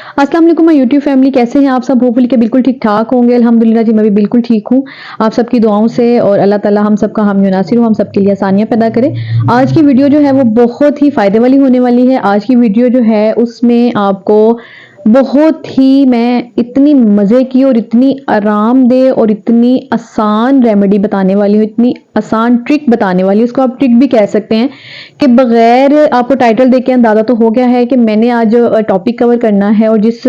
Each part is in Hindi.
अस्सलाम वालेकुम माय यूट्यूब फैमिली, कैसे हैं आप सब? होपफुली के बिल्कुल ठीक-ठाक होंगे। अल्हम्दुलिल्लाह जी, मैं भी बिल्कुल ठीक हूँ। आप सबकी दुआओं से और अल्लाह ताला हम सबका हामी और नासिर हो, हम सबके लिए आसानियाँ पैदा करे। आज की वीडियो जो है वो बहुत ही फ़ायदे वाली होने वाली है। आज की वीडियो जो है उसमें आपको बहुत ही मैं इतनी मज़े की और इतनी आरामदेह और इतनी आसान रेमेडी बताने वाली हूँ, इतनी आसान ट्रिक बताने वाली हूँ, इसको आप ट्रिक भी कह सकते हैं कि बगैर आपको टाइटल देख के अंदाज़ा तो हो गया है कि मैंने आज टॉपिक कवर करना है और जिस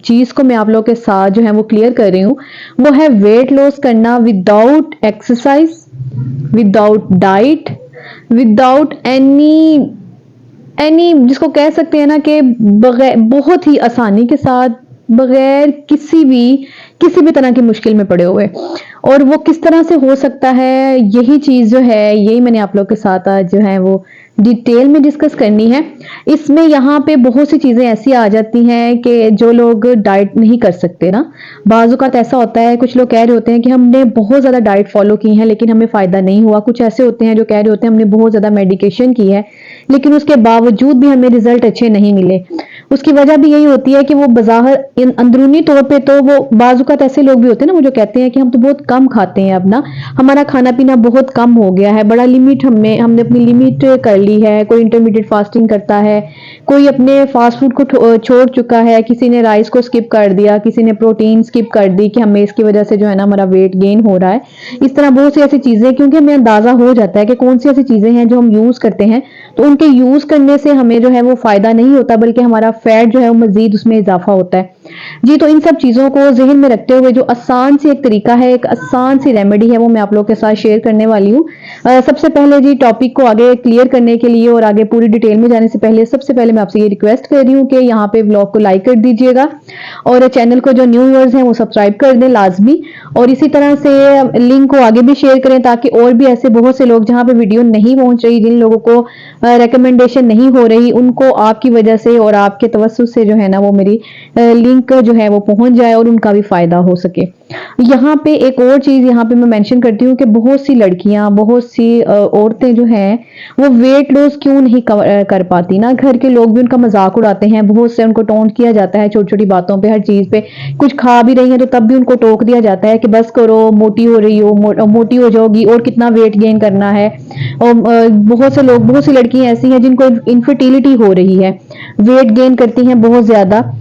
चीज़ को मैं आप लोगों के साथ जो है वो क्लियर कर रही हूँ, वो है वेट लॉस करना without exercise, without diet, without any जिसको कह सकते हैं ना कि बगैर बहुत ही आसानी के साथ, बगैर किसी भी तरह की मुश्किल में पड़े हुए। और वो किस तरह से हो सकता है, यही चीज़ जो है यही मैंने आप लोग के साथ आज जो है वो डिटेल में डिस्कस करनी है। इसमें यहाँ पे बहुत सी चीज़ें ऐसी आ जाती हैं कि जो लोग डाइट नहीं कर सकते ना, बाज़ औक़ात ऐसा होता है, कुछ लोग कह रहे होते हैं कि हमने बहुत ज़्यादा डाइट फ़ॉलो की है लेकिन हमें फ़ायदा नहीं हुआ। कुछ ऐसे होते हैं जो कह रहे होते हैं हमने बहुत ज़्यादा मेडिकेशन की है लेकिन उसके बावजूद भी हमें रिज़ल्ट अच्छे नहीं मिले। उसकी वजह भी यही होती है कि वो बज़ाहिर अंदरूनी तौर पे तो वो बाज़ औक़ात ऐसे लोग भी होते हैं ना, वो जो कहते हैं कि हम तो बहुत कम खाते हैं अब ना, हमारा खाना-पीना बहुत कम हो गया है, बड़ा लिमिट हमने अपनी लिमिट कर ली है। कोई इंटरमिटेड फास्टिंग करता है, कोई अपने फास्ट फूड को छोड़ चुका है, किसी ने राइस को स्किप कर दिया, किसी ने प्रोटीन स्किप कर दी कि हमें इसकी वजह से जो है ना हमारा वेट गेन हो रहा है। इस तरह बहुत सी ऐसी चीज़ें, क्योंकि हमें अंदाज़ा हो जाता है कि कौन सी ऐसी चीज़ें हैं जो हम यूज़ करते हैं, तो उनके यूज़ करने से हमें जो है वो फ़ायदा नहीं होता बल्कि हमारा फैट जो है वो मज़ीद उसमें इज़ाफ़ा होता है। जी, तो इन सब चीज़ों को ज़हन में रखते हुए जो आसान सी एक तरीका है, एक आसान सी रेमेडी है, वो मैं आप लोगों के साथ शेयर करने वाली हूँ। सबसे पहले जी टॉपिक को आगे क्लियर करने के लिए और आगे पूरी डिटेल में जाने से पहले सबसे पहले मैं आपसे ये रिक्वेस्ट कर रही हूँ कि यहाँ पे व्लॉग को लाइक कर दीजिएगा और चैनल को जो न्यू व्यूअर्स हैं वो सब्सक्राइब कर दें लाज़मी, और इसी तरह से लिंक को आगे भी शेयर करें ताकि और भी ऐसे बहुत से लोग जहाँ पे वीडियो नहीं पहुँच रही, जिन लोगों को रिकमेंडेशन नहीं हो रही, उनको आपकी वजह से और आपके तवज्जुह से जो है ना वो मेरी लिंक जो है वो पहुंच जाए और उनका भी फायदा हो सके। यहाँ पे एक और चीज़ यहाँ पे मैं मेंशन करती हूँ कि बहुत सी लड़कियां, बहुत सी औरतें जो हैं वो वेट लॉस क्यों नहीं कर पाती ना, घर के लोग भी उनका मजाक उड़ाते हैं, बहुत से उनको टोंट किया जाता है छोटी छोटी बातों पे, हर चीज़ पे। कुछ खा भी रही हैं तो तब भी उनको टोक दिया जाता है कि बस करो, मोटी हो रही हो, मोटी हो जाओगी और कितना वेट गेन करना है। और बहुत से लोग, बहुत सी लड़कियां ऐसी हैं जिनको इनफर्टिलिटी हो रही है, वेट गेन करती हैं बहुत ज़्यादा।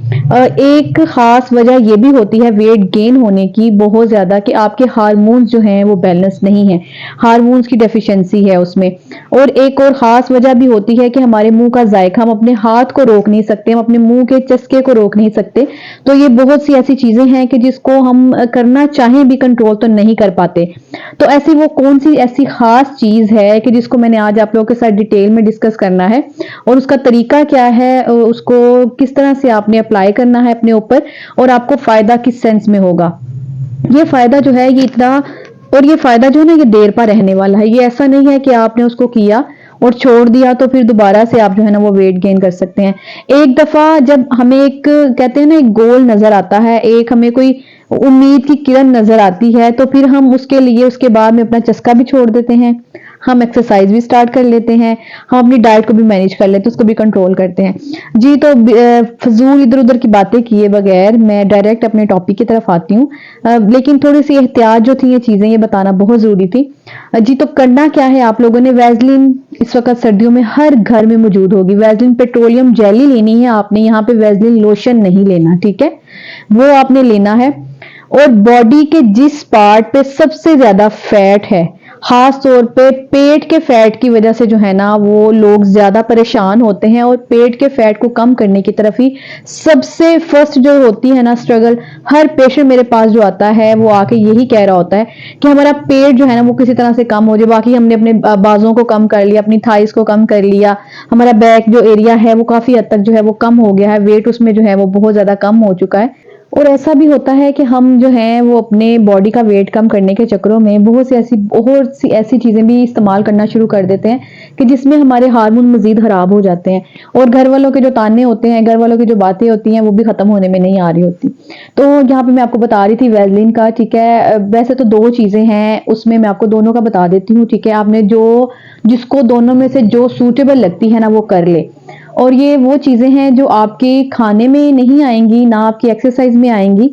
एक खास वजह ये भी होती है वेट गेन होने की बहुत ज़्यादा कि आपके हार्मोन्स जो हैं वो बैलेंस नहीं है, हार्मोन्स की डेफिशिएंसी है उसमें। और एक और ख़ास वजह भी होती है कि हमारे मुंह का जायका, हम अपने हाथ को रोक नहीं सकते, हम अपने मुंह के चस्के को रोक नहीं सकते। तो ये बहुत सी ऐसी चीज़ें हैं कि जिसको हम करना चाहें भी कंट्रोल तो नहीं कर पाते। तो ऐसी वो कौन सी ऐसी ख़ास चीज़ है कि जिसको मैंने आज आप लोगों के साथ डिटेल में डिस्कस करना है और उसका तरीका क्या है, उसको किस तरह से आपने अप्लाई करना है अपने ऊपर और आपको फ़ायदा किस सेंस में होगा। ये फ़ायदा जो है ये इतना, और ये फ़ायदा जो है ना ये देर पा रहने वाला है। ये ऐसा नहीं है कि आपने उसको किया और छोड़ दिया तो फिर दोबारा से आप जो है ना वो वेट गेन कर सकते हैं। एक दफ़ा जब हमें एक कहते हैं ना एक गोल नज़र आता है, एक हमें कोई उम्मीद की किरण नज़र आती है, तो फिर हम उसके लिए उसके बाद में अपना चस्का भी छोड़ देते हैं, हम एक्सरसाइज भी स्टार्ट कर लेते हैं, हम अपनी डाइट को भी मैनेज कर लेते हैं, उसको भी कंट्रोल करते हैं। जी, तो फजूल इधर उधर की बातें किए बगैर मैं डायरेक्ट अपने टॉपिक की तरफ आती हूँ। लेकिन थोड़ी सी एहतियात जो थी, ये चीज़ें ये बताना बहुत ज़रूरी थी। जी, तो करना क्या है, आप लोगों ने वैसलीन इस वक्त सर्दियों में हर घर में मौजूद होगी। वैसलीन पेट्रोलियम जेली लेनी है आपने, यहाँ पे वैसलीन लोशन नहीं लेना, ठीक है, वो आपने लेना है। और बॉडी के जिस पार्ट पे सबसे ज्यादा फैट है, खास तौर पे पेट के फैट की वजह से जो है ना वो लोग ज्यादा परेशान होते हैं, और पेट के फैट को कम करने की तरफ ही सबसे फर्स्ट जो होती है ना स्ट्रगल, हर पेशेंट मेरे पास जो आता है वो आके यही कह रहा होता है कि हमारा पेट जो है ना वो किसी तरह से कम हो जाए। बाकी हमने अपने बाजों को कम कर लिया, अपनी थाइस को कम कर लिया, हमारा बैक जो एरिया है वो काफी हद तक जो है वो कम हो गया है, वेट उसमें जो है वो बहुत ज्यादा कम हो चुका है। और ऐसा भी होता है कि हम जो हैं वो अपने बॉडी का वेट कम करने के चक्करों में बहुत सी ऐसी चीज़ें भी इस्तेमाल करना शुरू कर देते हैं कि जिसमें हमारे हार्मोन मज़ीद ख़राब हो जाते हैं, और घर वालों के जो ताने होते हैं, घर वालों की जो बातें होती हैं वो भी ख़त्म होने में नहीं आ रही होती। तो यहाँ पे मैं आपको बता रही थी वैसलीन का, ठीक है। वैसे तो 2 चीज़ें हैं उसमें, मैं आपको दोनों का बता देती हूँ, ठीक है। आपने जो जिसको दोनों में से जो सूटेबल लगती है ना वो कर ले। और ये वो चीज़ें हैं जो आपके खाने में नहीं आएंगी, ना आपकी एक्सरसाइज में आएंगी,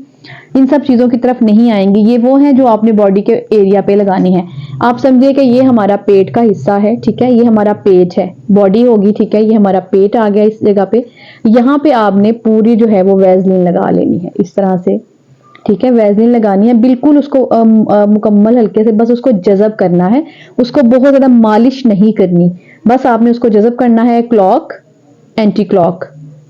इन सब चीज़ों की तरफ नहीं आएंगी। ये वो हैं जो आपने बॉडी के एरिया पे लगानी है। आप समझिए कि ये हमारा पेट का हिस्सा है, ठीक है, ये हमारा पेट है, बॉडी होगी, ठीक है, ये हमारा पेट आ गया इस जगह पे। यहाँ पे आपने पूरी जो है वो वैसलीन लगा लेनी है इस तरह से, ठीक है, वैसलीन लगानी है, बिल्कुल उसको मुकम्मल हल्के से बस उसको जज़ब करना है, उसको बहुत ज़्यादा मालिश नहीं करनी, बस आपने उसको जज़ब करना है। क्लॉक एंटी क्लॉक,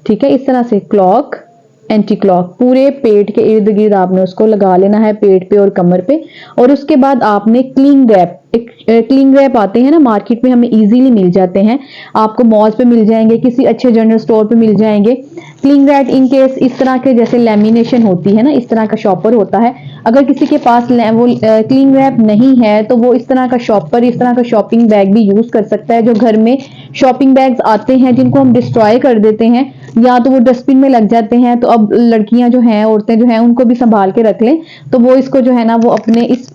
ठीक है, इस तरह से क्लॉक एंटी क्लॉक पूरे पेट के इर्द गिर्द आपने उसको लगा लेना है, पेट पे और कमर पे। और उसके बाद आपने क्लिंग रैप, एक क्लिंग रैप आते हैं ना मार्केट में, हमें इजीली मिल जाते हैं, आपको मॉल्स पे मिल जाएंगे, किसी अच्छे जनरल स्टोर पे मिल जाएंगे। क्लिंग रैप इन केस इस तरह के जैसे लेमिनेशन होती है ना, इस तरह का शॉपर होता है। अगर किसी के पास वो क्लिंग रैप नहीं है तो वो इस तरह का शॉपर, इस तरह का शॉपिंग बैग भी यूज कर सकता है। जो घर में शॉपिंग बैग्स आते हैं जिनको हम डिस्ट्रॉय कर देते हैं या तो वो डस्टबिन में लग जाते हैं, तो अब लड़कियां जो हैं, औरतें जो हैं, उनको भी संभाल के रख लें, तो वो इसको जो है ना वो अपने इस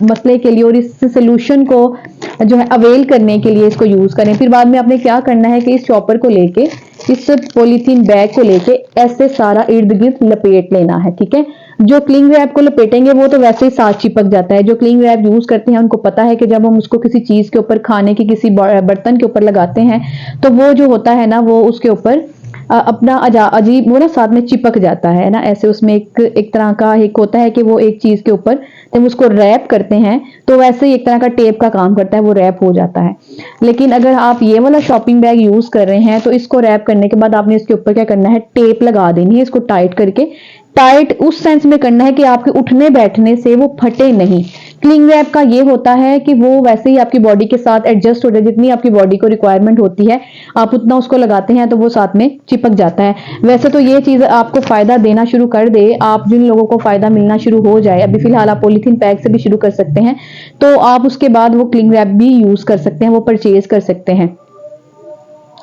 मसले के लिए और इस सोल्यूशन को जो है अवेल करने के लिए इसको यूज करें। फिर बाद में आपने क्या करना है कि इस चॉपर को लेके, इस पॉलीथीन बैग को लेके ऐसे सारा इर्द गिर्द लपेट लेना है, ठीक है। जो क्लिंग रैप को लपेटेंगे वो तो वैसे ही साथ चिपक जाता है। जो क्लिंग रैप यूज करते हैं उनको पता है कि जब हम उसको किसी चीज के ऊपर, खाने के किसी बर्तन के ऊपर लगाते हैं तो वो जो होता है ना वो उसके ऊपर अपना अजीब वो ना साथ में चिपक जाता है ना, ऐसे उसमें एक तरह का एक होता है कि वो एक चीज के ऊपर जब उसको रैप करते हैं तो वैसे ही एक तरह का टेप का काम करता है, वो रैप हो जाता है। लेकिन अगर आप ये वाला शॉपिंग बैग यूज कर रहे हैं तो इसको रैप करने के बाद आपने इसके ऊपर क्या करना है, टेप लगा देनी है, इसको टाइट करके। टाइट उस सेंस में करना है कि आपके उठने बैठने से वो फटे नहीं। क्लिंग रैप का ये होता है कि वो वैसे ही आपकी बॉडी के साथ एडजस्ट हो जाए, जितनी आपकी बॉडी को रिक्वायरमेंट होती है आप उतना उसको लगाते हैं तो वो साथ में चिपक जाता है। वैसे तो ये चीज आपको फायदा देना शुरू कर दे, आप जिन लोगों को फायदा मिलना शुरू हो जाए, अभी फिलहाल आप पॉलीथीन पैक से भी शुरू कर सकते हैं, तो आप उसके बाद वो क्लिंग रैप भी यूज कर सकते हैं, वो परचेज कर सकते हैं।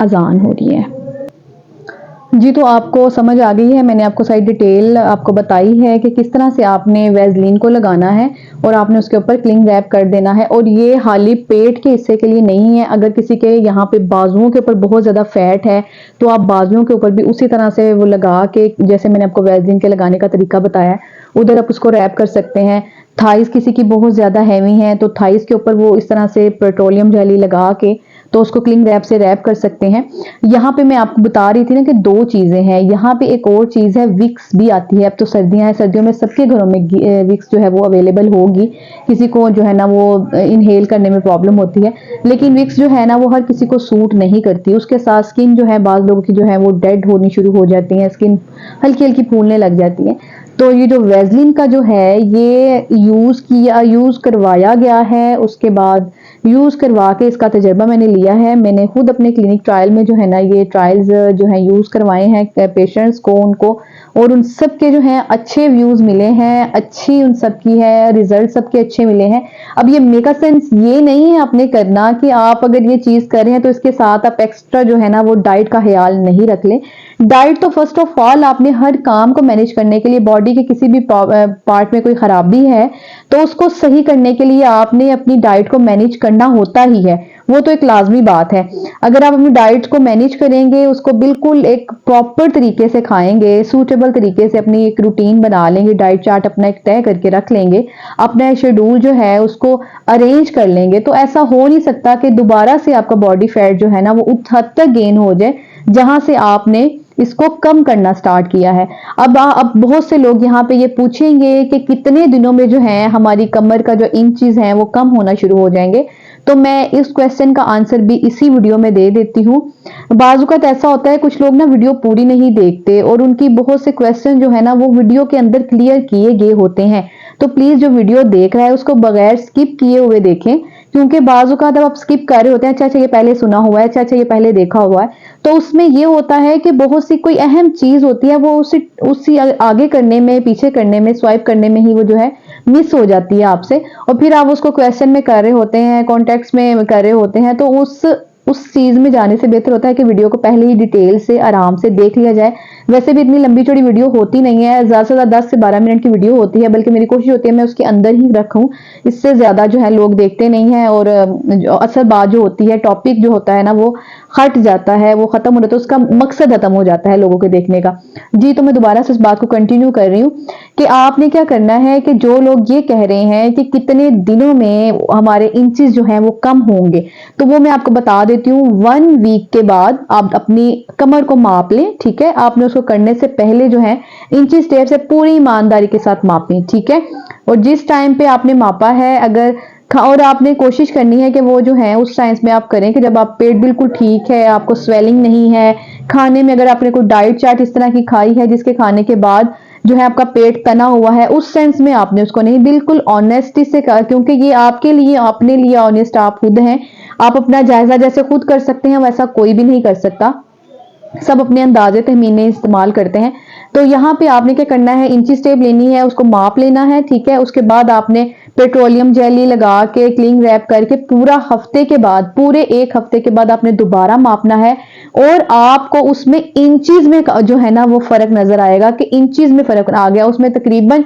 अजान हो रही है जी, तो आपको समझ आ गई है, मैंने आपको सारी डिटेल आपको बताई है कि किस तरह से आपने वैसलीन को लगाना है और आपने उसके ऊपर क्लिंग रैप कर देना है। और ये खाली पेट के हिस्से के लिए नहीं है, अगर किसी के यहाँ पे बाजुओं के ऊपर बहुत ज़्यादा फैट है तो आप बाजुओं के ऊपर भी उसी तरह से वो लगा के, जैसे मैंने आपको वैसलीन के लगाने का तरीका बताया, उधर आप उसको रैप कर सकते हैं। थाइस किसी की बहुत ज़्यादा हैवी है तो थाइस के ऊपर वो इस तरह से पेट्रोलियम जेली लगा के तो उसको क्लिंग रैप से रैप कर सकते हैं। यहाँ पे मैं आपको बता रही थी ना कि दो चीजें हैं, यहाँ पे एक और चीज है, विक्स भी आती है। अब तो सर्दियां हैं, सर्दियों में सबके घरों में विक्स जो है वो अवेलेबल होगी। किसी को जो है ना वो इनहेल करने में प्रॉब्लम होती है, लेकिन विक्स जो है ना वो हर किसी को सूट नहीं करती। उसके साथ स्किन जो है बाज लोगों की जो है वो डेड होनी शुरू हो जाती है, स्किन हल्की हल्की फूलने लग जाती है। तो ये जो वैसलीन का जो है ये यूज करवाया गया है, उसके बाद यूज करवा के इसका तजर्बा मैंने लिया है। मैंने खुद अपने क्लिनिक ट्रायल में जो है ना ये ट्रायल्स जो है यूज करवाए हैं पेशेंट्स को, उनको, और उन सब के जो है अच्छे व्यूज मिले हैं, अच्छी उन सब की है, रिजल्ट सबके अच्छे मिले हैं। अब ये मेका सेंस ये नहीं है आपने करना कि आप अगर ये चीज कर रहे हैं तो इसके साथ आप एक्स्ट्रा जो है ना वो डाइट का ख्याल नहीं रख ले। डाइट तो फर्स्ट ऑफ ऑल आपने हर काम को मैनेज करने के लिए, बॉडी के किसी भी पार्ट में कोई खराबी है तो उसको सही करने के लिए आपने अपनी डाइट को मैनेज करना होता ही है, वो तो एक लाजमी बात है। अगर आप अपनी डाइट को मैनेज करेंगे, उसको बिल्कुल एक प्रॉपर तरीके से खाएंगे, सूटेबल तरीके से अपनी एक रूटीन बना लेंगे, डाइट चार्ट अपना एक तय करके रख लेंगे, अपना शेड्यूल जो है उसको अरेंज कर लेंगे, तो ऐसा हो नहीं सकता कि दोबारा से आपका बॉडी फैट जो है ना वो उस हद तक गेन हो जाए जहां से आपने इसको कम करना स्टार्ट किया है। अब बहुत से लोग यहाँ पे ये पूछेंगे कि कितने दिनों में जो है हमारी कमर का जो इंचेस हैं वो कम होना शुरू हो जाएंगे, तो मैं इस क्वेश्चन का आंसर भी इसी वीडियो में दे देती हूँ। बाजुकात ऐसा होता है कुछ लोग ना वीडियो पूरी नहीं देखते और उनकी बहुत से क्वेश्चन जो है ना वो वीडियो के अंदर क्लियर किए गए होते हैं, तो प्लीज जो वीडियो देख रहा है उसको बगैर स्किप किए हुए देखें, क्योंकि बाजुकात जब आप स्किप कर रहे होते हैं, अच्छा ये पहले सुना हुआ है, अच्छा ये पहले देखा हुआ है, तो उसमें ये होता है कि बहुत सी कोई अहम चीज होती है वो उसी आगे करने में, पीछे करने में, स्वाइप करने में ही वो जो है मिस हो जाती है आपसे, और फिर आप उसको क्वेश्चन में कर रहे होते हैं, कॉन्टेक्स्ट में कर रहे होते हैं, तो उस उस चीज में जाने से बेहतर होता है कि वीडियो को पहले ही डिटेल से आराम से देख लिया जाए। वैसे भी इतनी लंबी चौड़ी वीडियो होती नहीं है, ज्यादा से ज्यादा 10 से 12 मिनट की वीडियो होती है, बल्कि मेरी कोशिश होती है मैं उसके अंदर ही रखूं, इससे ज्यादा जो है लोग देखते नहीं है और असल बात जो होती है, टॉपिक जो होता है ना वो हट जाता है, वो खत्म हो जाता है, उसका मकसद खत्म हो जाता है लोगों के देखने का। जी, तो मैं दोबारा से इस बात को कंटिन्यू कर रही हूँ कि आपने क्या करना है कि जो लोग ये कह रहे हैं कि कितने दिनों में हमारे इंचेस जो हैं वो कम होंगे, तो वो मैं आपको बता देती हूँ। 1 वीक के बाद आप अपनी कमर को माप लें, ठीक है। आपने उसको करने से पहले जो है इंचेस टेप से पूरी ईमानदारी के साथ मापें, ठीक है। और जिस टाइम पे आपने मापा है, अगर और आपने कोशिश करनी है कि वो जो है उस साइंस में आप करें कि जब आप पेट बिल्कुल ठीक है, आपको स्वेलिंग नहीं है, खाने में अगर आपने कोई डाइट चार्ट इस तरह की खाई है जिसके खाने के बाद जो है आपका पेट तना हुआ है, उस सेंस में आपने उसको नहीं, बिल्कुल ऑनेस्टी से कहा, क्योंकि ये आपके लिए, अपने लिए ऑनेस्ट आप खुद हैं। आप अपना जायजा जैसे खुद कर सकते हैं वैसा कोई भी नहीं कर सकता, सब अपने अंदाजे तहमीने इस्तेमाल करते हैं। तो यहाँ पे आपने क्या करना है, इंची टेप लेनी है, उसको माप लेना है, ठीक है। उसके बाद आपने पेट्रोलियम जेली लगा के क्लिंग रैप करके पूरा हफ्ते के बाद, पूरे 1 हफ्ते के बाद आपने दोबारा मापना है, और आपको उसमें इंचीज में जो है ना वो फर्क नजर आएगा कि इंचीज में फर्क आ गया उसमें तकरीबन।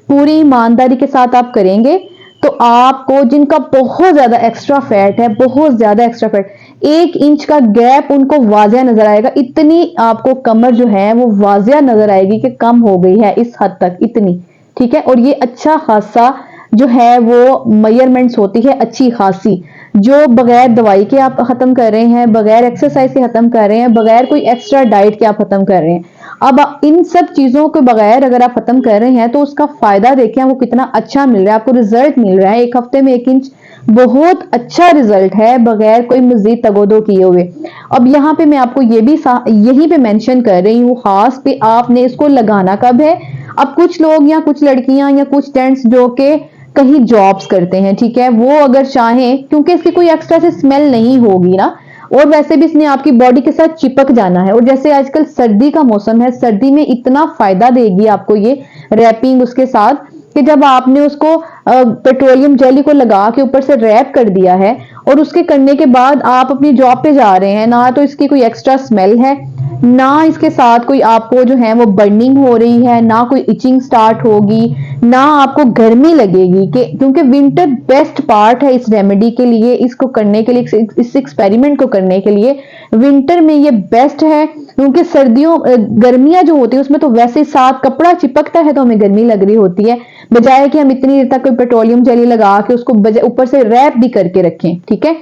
पूरी ईमानदारी के साथ आप करेंगे तो आपको, जिनका बहुत ज्यादा एक्स्ट्रा फैट है, बहुत ज्यादा एक्स्ट्रा फैट, 1 इंच का गैप उनको वाजिया नजर आएगा, इतनी आपको कमर जो है वो वाजिया नजर आएगी कि कम हो गई है इस हद तक, इतनी, ठीक है। और ये अच्छा खासा जो है वो मेजरमेंट्स होती है अच्छी खासी, जो बगैर दवाई के आप खत्म कर रहे हैं, बगैर एक्सरसाइज के खत्म कर रहे हैं, बगैर कोई एक्स्ट्रा डाइट के आप खत्म कर रहे हैं। अब इन सब चीजों के बगैर अगर आप खत्म कर रहे हैं तो उसका फायदा देखें आपको कितना अच्छा मिल रहा है, आपको रिजल्ट मिल रहा है। 1 हफ्ते में 1 इंच बहुत अच्छा रिजल्ट है बगैर कोई मजीद तगोदो किए हुए। अब यहाँ पे मैं आपको ये भी यहीं पे मेंशन कर रही हूँ खास पे, आपने इसको लगाना कब है। अब कुछ लोग या कुछ लड़कियां या कुछ जेंट्स जो के कहीं जॉब्स करते हैं, ठीक है, वो अगर चाहें, क्योंकि इसकी कोई एक्स्ट्रा से स्मेल नहीं होगी ना, और वैसे भी इसने आपकी बॉडी के साथ चिपक जाना है, और जैसे आजकल सर्दी का मौसम है, सर्दी में इतना फायदा देगी आपको ये रैपिंग उसके साथ कि जब आपने उसको पेट्रोलियम जेली को लगा के ऊपर से रैप कर दिया है और उसके करने के बाद आप अपनी जॉब पे जा रहे हैं ना, तो इसकी कोई एक्स्ट्रा स्मेल है ना, इसके साथ कोई आपको जो है वो बर्निंग हो रही है, ना कोई इचिंग स्टार्ट होगी, ना आपको गर्मी लगेगी, कि क्योंकि विंटर बेस्ट पार्ट है इस रेमेडी के लिए, इसको करने के लिए, इस एक्सपेरिमेंट को करने के लिए विंटर में ये बेस्ट है। क्योंकि सर्दियों गर्मियां जो होती है उसमें तो वैसे साथ कपड़ा चिपकता है तो हमें गर्मी लग रही होती है, बजाय कि हम इतनी देर तक कोई पेट्रोलियम जेली लगा के उसको ऊपर से रैप भी करके रखें, ठीक है।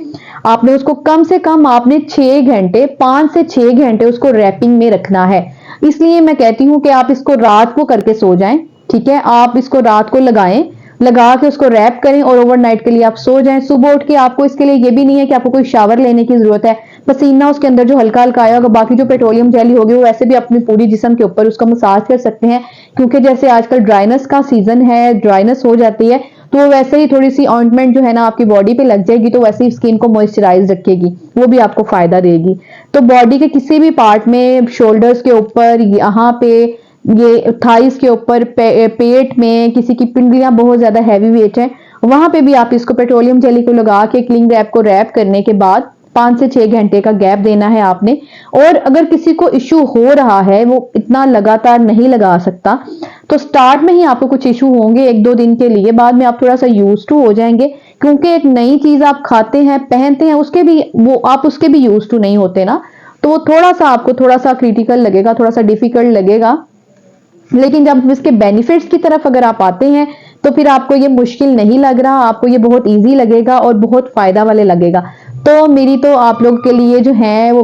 आपने उसको कम से कम आपने 6 घंटे, 5 से 6 घंटे उसको रैपिंग में रखना है। इसलिए मैं कहती हूं कि आप इसको रात को करके सो जाएं, ठीक है। आप इसको रात को लगाएं, लगा के उसको रैप करें और ओवरनाइट के लिए आप सो जाएं। सुबह उठ के आपको इसके लिए ये भी नहीं है कि आपको कोई शावर लेने की जरूरत है, पसीना उसके अंदर जो हल्का हल्का आया होगा, बाकी जो पेट्रोलियम जेली होगी वो वैसे भी अपनी पूरी जिस्म के ऊपर उसका मसाज कर सकते हैं, क्योंकि जैसे आजकल ड्राइनेस का सीजन है, ड्राइनेस हो जाती है, तो वैसे ही थोड़ी सी ऑइंटमेंट जो है ना आपकी बॉडी पे लग जाएगी, तो वैसे ही स्किन को मॉइस्चराइज रखेगी, वो भी आपको फायदा देगी। तो बॉडी के किसी भी पार्ट में, शोल्डर्स के ऊपर, यहाँ पे, ये थाइस के ऊपर, पेट में, किसी की पिंडलियां बहुत ज्यादा हैवी वेट है, वहां पे भी आप इसको पेट्रोलियम जेली को लगा के क्लिंग रैप को रैप करने के बाद 5 से 6 घंटे का गैप देना है आपने। और अगर किसी को इश्यू हो रहा है, वो इतना लगातार नहीं लगा सकता, तो स्टार्ट में ही आपको कुछ इश्यू होंगे 1-2 दिन के लिए, बाद में आप थोड़ा सा यूज टू हो जाएंगे, क्योंकि एक नई चीज आप खाते हैं, पहनते हैं, उसके भी वो आप उसके भी यूज टू नहीं होते ना, तो वो थोड़ा सा आपको थोड़ा सा क्रिटिकल लगेगा, थोड़ा सा डिफिकल्ट लगेगा। लेकिन जब इसके बेनिफिट्स की तरफ अगर आप आते हैं तो फिर आपको ये मुश्किल नहीं लग रहा, आपको ये बहुत इजी लगेगा और बहुत फायदा वाले लगेगा। तो मेरी तो आप लोग के लिए जो है वो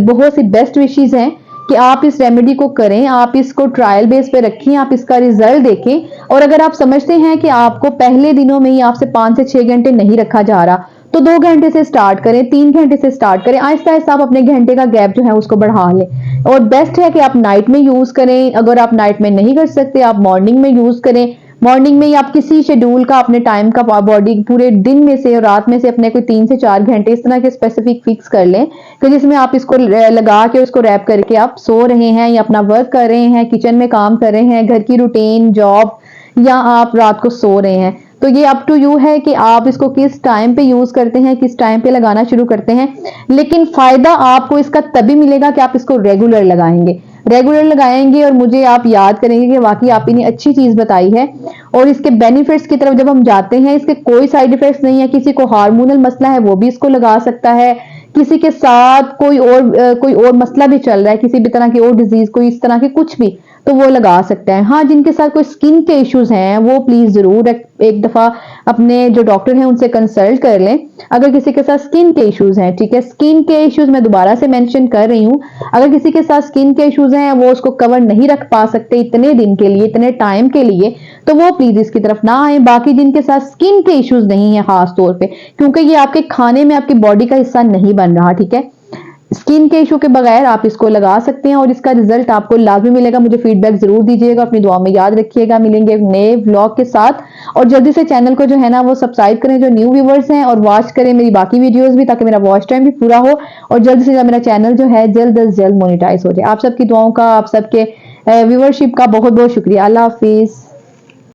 बहुत सी बेस्ट विशेस हैं कि आप इस रेमेडी को करें, आप इसको ट्रायल बेस पे रखें, आप इसका रिजल्ट देखें। और अगर आप समझते हैं कि आपको पहले दिनों में ही आपसे 5 से 6 घंटे नहीं रखा जा रहा, तो 2 घंटे से स्टार्ट करें, 3 घंटे से स्टार्ट करें, आहिस्ता आहिस्ता आप अपने घंटे का गैप जो है उसको बढ़ा लें। और बेस्ट है कि आप नाइट में यूज करें, अगर आप नाइट में नहीं कर सकते आप मॉर्निंग में यूज करें। मॉर्निंग में ही आप किसी शेड्यूल का, अपने टाइम का, बॉडी पूरे दिन में से और रात में से अपने कोई 3 से 4 घंटे इस तरह के स्पेसिफिक फिक्स कर लें कि जिसमें आप इसको लगा के उसको रैप करके आप सो रहे हैं या अपना वर्क कर रहे हैं, किचन में काम कर रहे हैं, घर की रूटीन, जॉब, या आप रात को सो रहे हैं, तो ये अप टू यू है कि आप इसको किस टाइम पे यूज करते हैं, किस टाइम पे लगाना शुरू करते हैं। लेकिन फायदा आपको इसका तभी मिलेगा कि आप इसको रेगुलर लगाएंगे, रेगुलर लगाएंगे और मुझे आप याद करेंगे कि वाकई आप इतनी अच्छी चीज बताई है। और इसके बेनिफिट्स की तरफ जब हम जाते हैं, इसके कोई साइड इफेक्ट्स नहीं है। किसी को हार्मोनल मसला है वो भी इसको लगा सकता है, किसी के साथ कोई और मसला भी चल रहा है, किसी भी तरह की और डिजीज, कोई इस तरह की कुछ भी, तो वो लगा सकते हैं। हाँ, जिनके साथ कोई स्किन के इश्यूज हैं वो प्लीज जरूर एक दफा अपने जो डॉक्टर हैं उनसे कंसल्ट कर लें, अगर किसी के साथ स्किन के इश्यूज हैं। ठीक है, स्किन के इश्यूज मैं दोबारा से मेंशन कर रही हूँ, अगर किसी के साथ स्किन के इश्यूज हैं, वो उसको कवर नहीं रख पा सकते इतने दिन के लिए, इतने टाइम के लिए, तो वो प्लीज इसकी तरफ ना आए। बाकी जिनके साथ स्किन के इश्यूज नहीं है खास तौर पे, क्योंकि ये आपके खाने में आपकी बॉडी का हिस्सा नहीं बन रहा, ठीक है, स्किन के इशू के बगैर आप इसको लगा सकते हैं और इसका रिजल्ट आपको लाजमी मिलेगा। मुझे फीडबैक जरूर दीजिएगा, अपनी दुआ में याद रखिएगा। मिलेंगे एक नए व्लॉग के साथ, और जल्दी से चैनल को जो है ना वो सब्सक्राइब करें जो न्यू व्यूवर्स हैं, और वॉच करें मेरी बाकी वीडियोस भी, ताकि मेरा वॉच टाइम भी पूरा हो और जल्दी से मेरा चैनल जो है जल्द अज जल्द मोनिटाइज हो जाए। आप सबकी दुआओं का, आप सबके व्यूवरशिप का बहुत बहुत शुक्रिया। अल्लाह हाफिज।